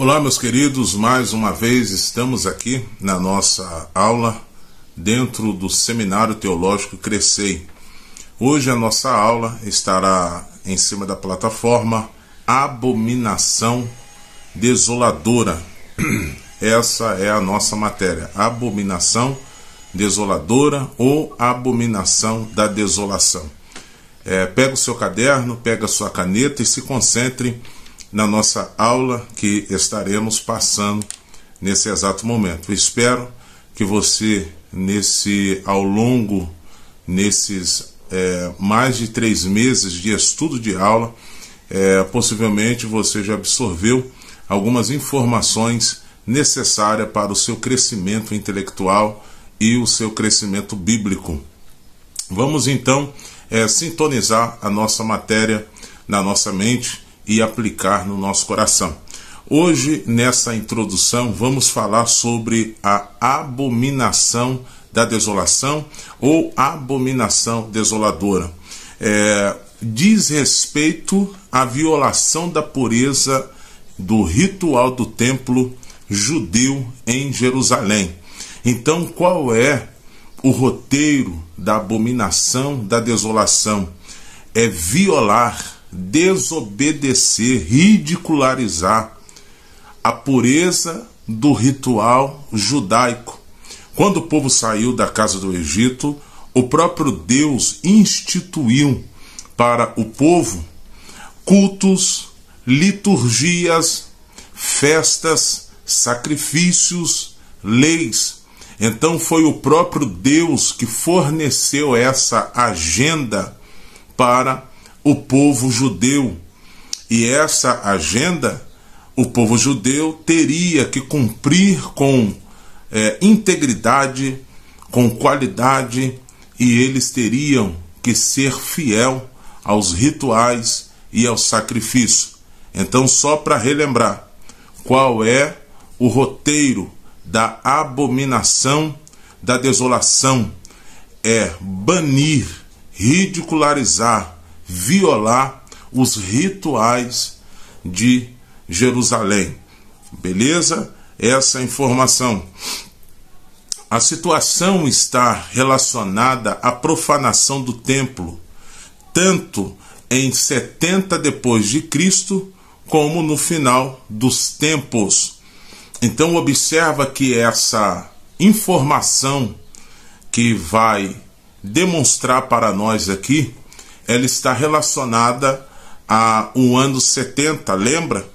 Olá, meus queridos, mais uma vez estamos aqui na nossa aula dentro do Seminário Teológico Crescei. Hoje a nossa aula estará em cima da plataforma Abominação Desoladora. Essa é a nossa matéria, Abominação Desoladora ou Abominação da Desolação. Pega o seu caderno, pega a sua caneta e se concentre na nossa aula que estaremos passando nesse exato momento. Eu espero que você, ao longo nesses mais de 3 meses de estudo de aula, possivelmente você já absorveu algumas informações necessárias para o seu crescimento intelectual e o seu crescimento bíblico. Vamos então sintonizar a nossa matéria na nossa mente e aplicar no nosso coração. Hoje, nessa introdução, vamos falar sobre a abominação da desolação ou abominação desoladora. Diz respeito à violação da pureza do ritual do templo judeu em Jerusalém. Então, qual é o roteiro da abominação da desolação? É violar, desobedecer, ridicularizar a pureza do ritual judaico. Quando o povo saiu da casa do Egito, o próprio Deus instituiu para o povo cultos, liturgias, festas, sacrifícios, leis. Então foi o próprio Deus que forneceu essa agenda para o povo judeu. E essa agenda, o povo judeu teria que cumprir com integridade, com qualidade, e eles teriam que ser fiel aos rituais e ao sacrifício. Então, só para relembrar, qual é o roteiro da abominação da desolação? É banir, ridicularizar, violar os rituais de Jerusalém. Beleza? Essa informação. A situação está relacionada à profanação do templo, tanto em 70 depois de Cristo, como no final dos tempos. Então observa que essa informação que vai demonstrar para nós aqui, ela está relacionada ao ano 70. Lembra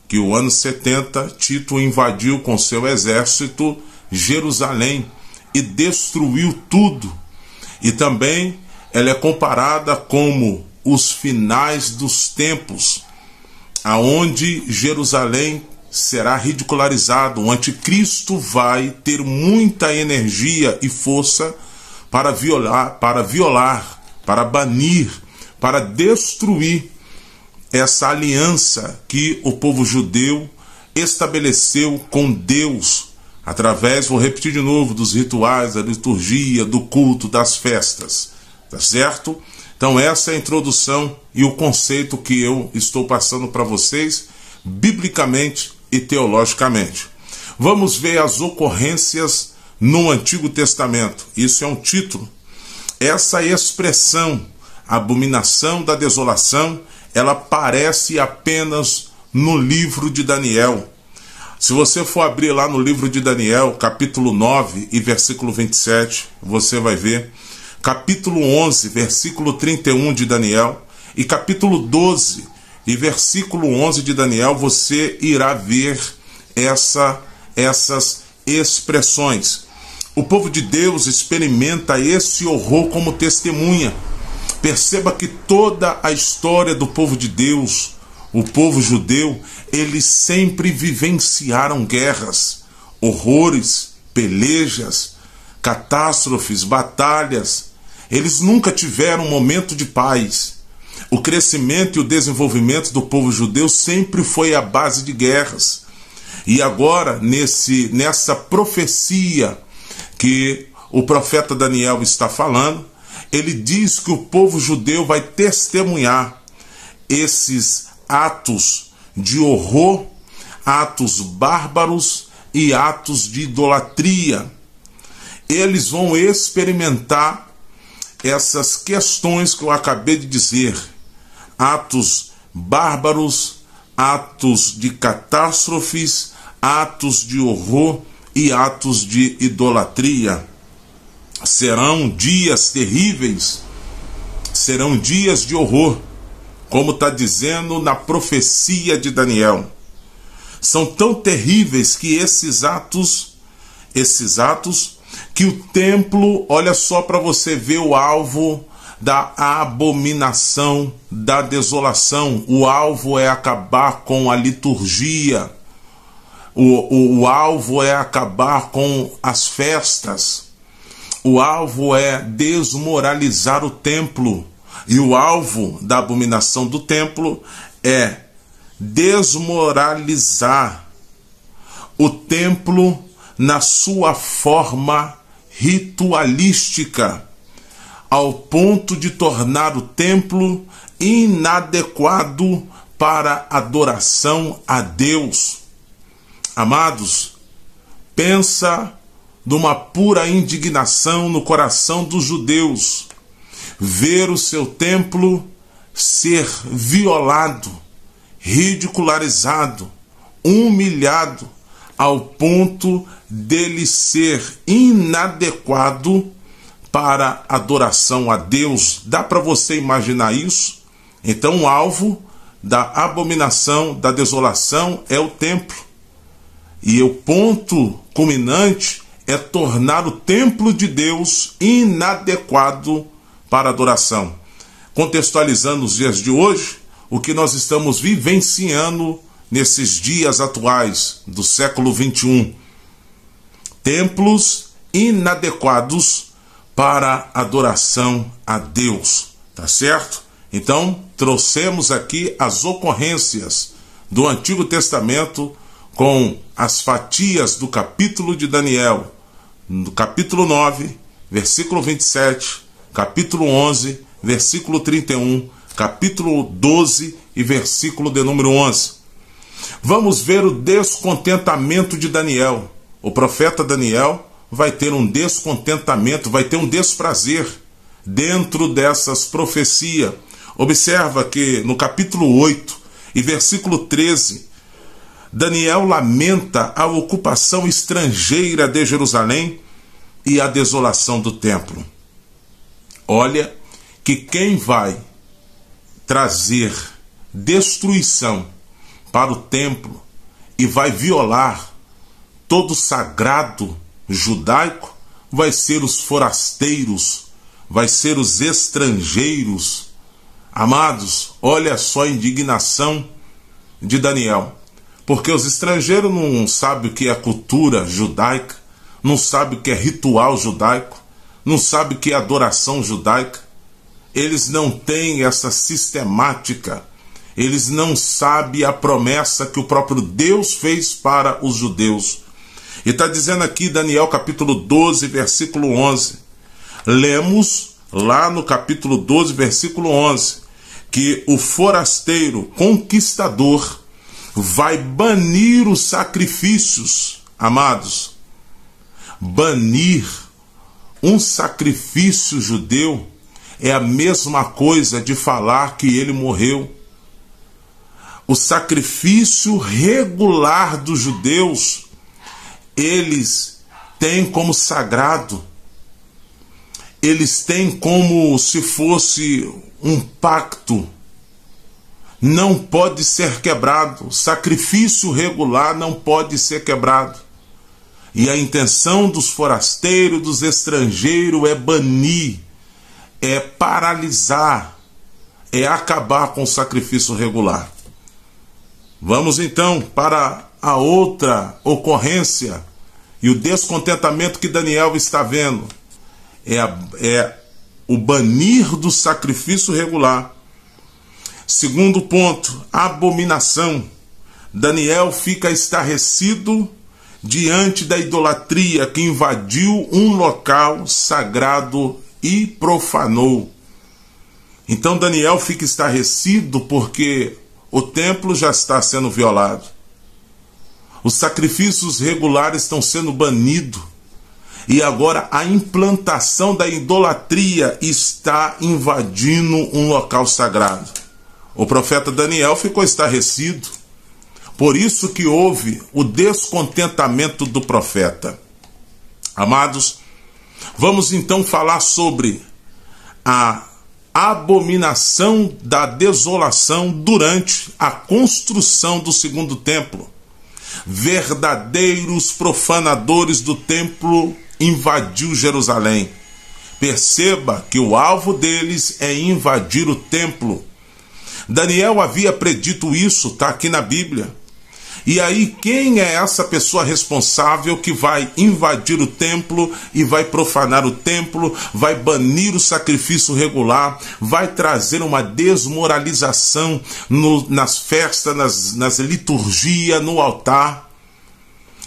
que o ano 70 Tito invadiu com seu exército Jerusalém e destruiu tudo. E também ela é comparada como os finais dos tempos, aonde Jerusalém será ridicularizado. O anticristo vai ter muita energia e força para violar, para banir, para destruir essa aliança que o povo judeu estabeleceu com Deus, através, vou repetir de novo, dos rituais, da liturgia, do culto, das festas. Tá certo? Então essa é a introdução e o conceito que eu estou passando para vocês, biblicamente e teologicamente. Vamos ver as ocorrências no Antigo Testamento. Isso é um título. Essa expressão, abominação da desolação, ela aparece apenas no livro de Daniel. Se você for abrir lá no livro de Daniel, capítulo 9 e versículo 27, você vai ver. Capítulo 11, versículo 31 de Daniel, e capítulo 12 e versículo 11 de Daniel, você irá ver essas expressões. O povo de Deus experimenta esse horror como testemunha. Perceba que toda a história do povo de Deus, o povo judeu, eles sempre vivenciaram guerras, horrores, pelejas, catástrofes, batalhas. Eles nunca tiveram um momento de paz. O crescimento e o desenvolvimento do povo judeu sempre foi à base de guerras. E agora, nessa profecia que o profeta Daniel está falando, ele diz que o povo judeu vai testemunhar esses atos de horror atos bárbaros e atos de idolatria. Eles vão experimentar essas questões que eu acabei de dizer: atos bárbaros, atos de catástrofes, atos de horror e atos de idolatria. Serão dias terríveis, serão dias de horror, como está dizendo na profecia de Daniel. São tão terríveis que esses atos que o templo, olha só para você ver o alvo da abominação, da desolação. O alvo é acabar com a liturgia. O alvo é acabar com as festas. O alvo é desmoralizar o templo. E o alvo da abominação do templo é desmoralizar o templo na sua forma ritualística, ao ponto de tornar o templo inadequado para adoração a Deus. Amados, pensa numa pura indignação no coração dos judeus, ver o seu templo ser violado, ridicularizado, humilhado, ao ponto dele ser inadequado para adoração a Deus. Dá para você imaginar isso? Então o alvo da abominação, da desolação é o templo. E o ponto culminante é tornar o templo de Deus inadequado para adoração. Contextualizando os dias de hoje, o que nós estamos vivenciando nesses dias atuais do século 21. Templos inadequados para adoração a Deus, tá certo? Então, trouxemos aqui as ocorrências do Antigo Testamento com as fatias do capítulo de Daniel, no capítulo 9, versículo 27, capítulo 11, versículo 31, capítulo 12 e versículo de número 11. Vamos ver o descontentamento de Daniel. O profeta Daniel vai ter um descontentamento, vai ter um desprazer dentro dessas profecias. Observa que no capítulo 8 e versículo 13, Daniel lamenta a ocupação estrangeira de Jerusalém e a desolação do templo. Olha que quem vai trazer destruição para o templo e vai violar todo o sagrado judaico vai ser os forasteiros, vai ser os estrangeiros. Amados, olha só a indignação de Daniel, porque os estrangeiros não sabem o que é cultura judaica, não sabem o que é ritual judaico, não sabem o que é adoração judaica. Eles não têm essa sistemática. Eles não sabem a promessa que o próprio Deus fez para os judeus. E está dizendo aqui, Daniel capítulo 12, versículo 11. Lemos lá no capítulo 12, versículo 11, que o forasteiro conquistador vai banir os sacrifícios. Amados, banir um sacrifício judeu é a mesma coisa de falar que ele morreu. O sacrifício regular dos judeus, eles têm como sagrado, eles têm como se fosse um pacto, não pode ser quebrado. O sacrifício regular não pode ser quebrado. E a intenção dos forasteiros, dos estrangeiros, é banir, é paralisar, é acabar com o sacrifício regular. Vamos então para a outra ocorrência e o descontentamento que Daniel está vendo. É o banir do sacrifício regular. Segundo ponto, abominação. Daniel fica estarrecido diante da idolatria que invadiu um local sagrado e profanou. Então Daniel fica estarrecido porque o templo já está sendo violado. Os sacrifícios regulares estão sendo banidos. E agora a implantação da idolatria está invadindo um local sagrado. O profeta Daniel ficou estarrecido. Por isso que houve o descontentamento do profeta. Amados, vamos então falar sobre a abominação da desolação durante a construção do segundo templo. Verdadeiros profanadores do templo invadiu Jerusalém. Perceba que o alvo deles é invadir o templo. Daniel havia predito isso, está aqui na Bíblia. E aí, quem é essa pessoa responsável que vai invadir o templo e vai profanar o templo, vai banir o sacrifício regular, vai trazer uma desmoralização nas festas, nas liturgias, no altar?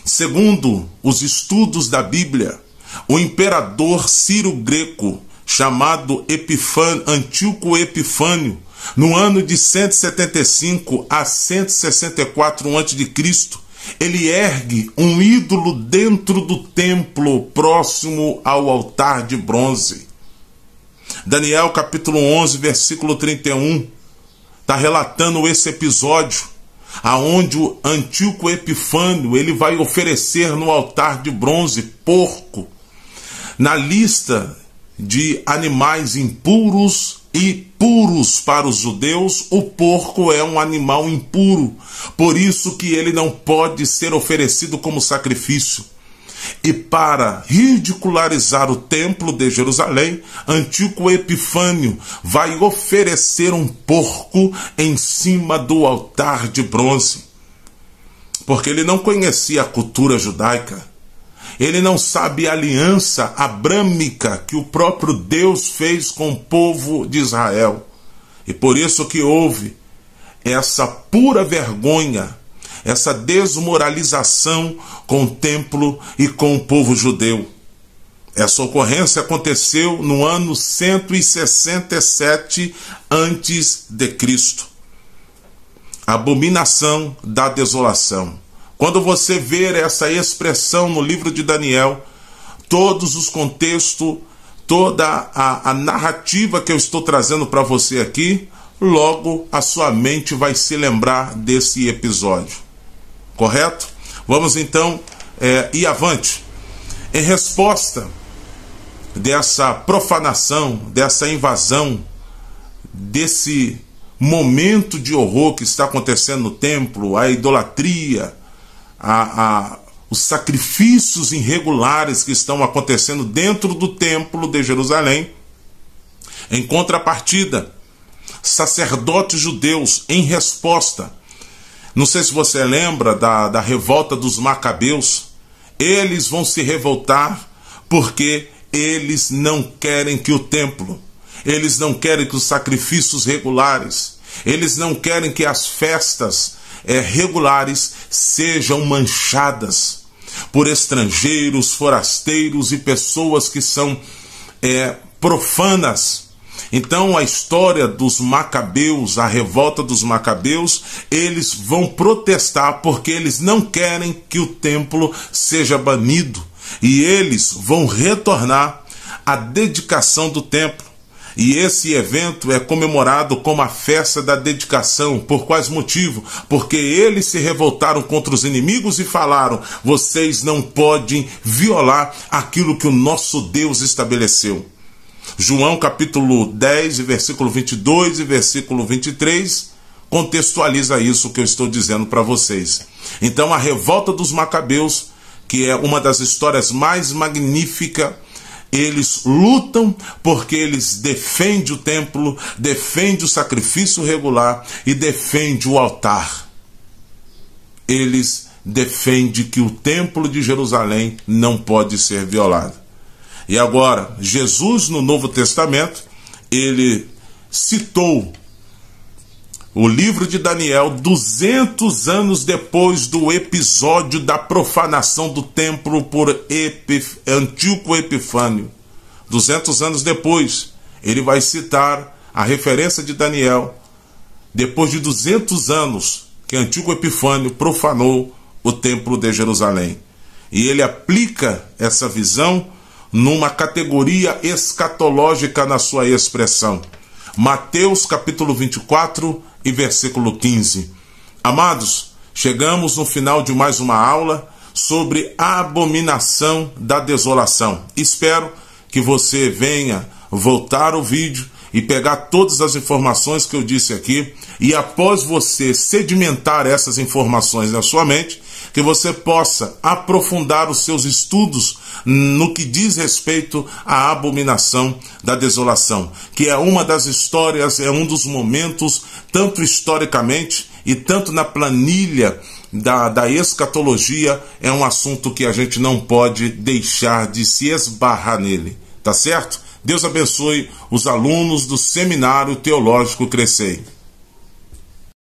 Segundo os estudos da Bíblia, o imperador Ciro Greco, chamado Antíoco Epifânio, no ano de 175 a 164 a.C., ele ergue um ídolo dentro do templo, próximo ao altar de bronze. Daniel capítulo 11, versículo 31, está relatando esse episódio, aonde o Antíoco Epifânio ele vai oferecer no altar de bronze porco. Na lista de animais impuros e puros para os judeus, o porco é um animal impuro, por isso que ele não pode ser oferecido como sacrifício. E para ridicularizar o templo de Jerusalém, Antíoco Epifânio vai oferecer um porco em cima do altar de bronze, porque ele não conhecia a cultura judaica. Ele não sabe a aliança abrâmica que o próprio Deus fez com o povo de Israel. E por isso que houve essa pura vergonha, essa desmoralização com o templo e com o povo judeu. Essa ocorrência aconteceu no ano 167 a.C. Abominação da desolação. Quando você ver essa expressão no livro de Daniel, todos os contextos, toda a narrativa que eu estou trazendo para você aqui, logo a sua mente vai se lembrar desse episódio. Correto? Vamos então ir avante. Em resposta dessa profanação, dessa invasão, desse momento de horror que está acontecendo no templo, a idolatria, os sacrifícios irregulares que estão acontecendo dentro do templo de Jerusalém. Em contrapartida, sacerdotes judeus, em resposta, não sei se você lembra da revolta dos Macabeus, eles vão se revoltar porque eles não querem que o templo, eles não querem que os sacrifícios regulares, eles não querem que as festas regulares sejam manchadas por estrangeiros, forasteiros e pessoas que são profanas. Então a história dos Macabeus, a revolta dos Macabeus, eles vão protestar porque eles não querem que o templo seja banido e eles vão retornar à dedicação do templo. E esse evento é comemorado como a festa da dedicação. Por quais motivos? Porque eles se revoltaram contra os inimigos e falaram: vocês não podem violar aquilo que o nosso Deus estabeleceu. João capítulo 10, versículo 22 e versículo 23 contextualiza isso que eu estou dizendo para vocês. Então a revolta dos Macabeus, que é uma das histórias mais magníficas, eles lutam porque eles defendem o templo, defendem o sacrifício regular e defendem o altar. Eles defendem que o templo de Jerusalém não pode ser violado. E agora, Jesus no Novo Testamento, ele citou o livro de Daniel 200 anos depois do episódio da profanação do templo por Antíoco Epifânio. 200 anos depois, ele vai citar a referência de Daniel, depois de 200 anos que Antíoco Epifânio profanou o Templo de Jerusalém. E ele aplica essa visão numa categoria escatológica na sua expressão. Mateus capítulo 24 e versículo 15. Amados, chegamos no final de mais uma aula sobre a abominação da desolação. Espero que você venha voltar o vídeo e pegar todas as informações que eu disse aqui, e após você sedimentar essas informações na sua mente, que você possa aprofundar os seus estudos no que diz respeito à abominação da desolação, que é uma das histórias, é um dos momentos, tanto historicamente e tanto na planilha da escatologia, é um assunto que a gente não pode deixar de se esbarrar nele, tá certo? Deus abençoe os alunos do Seminário Teológico Crescei.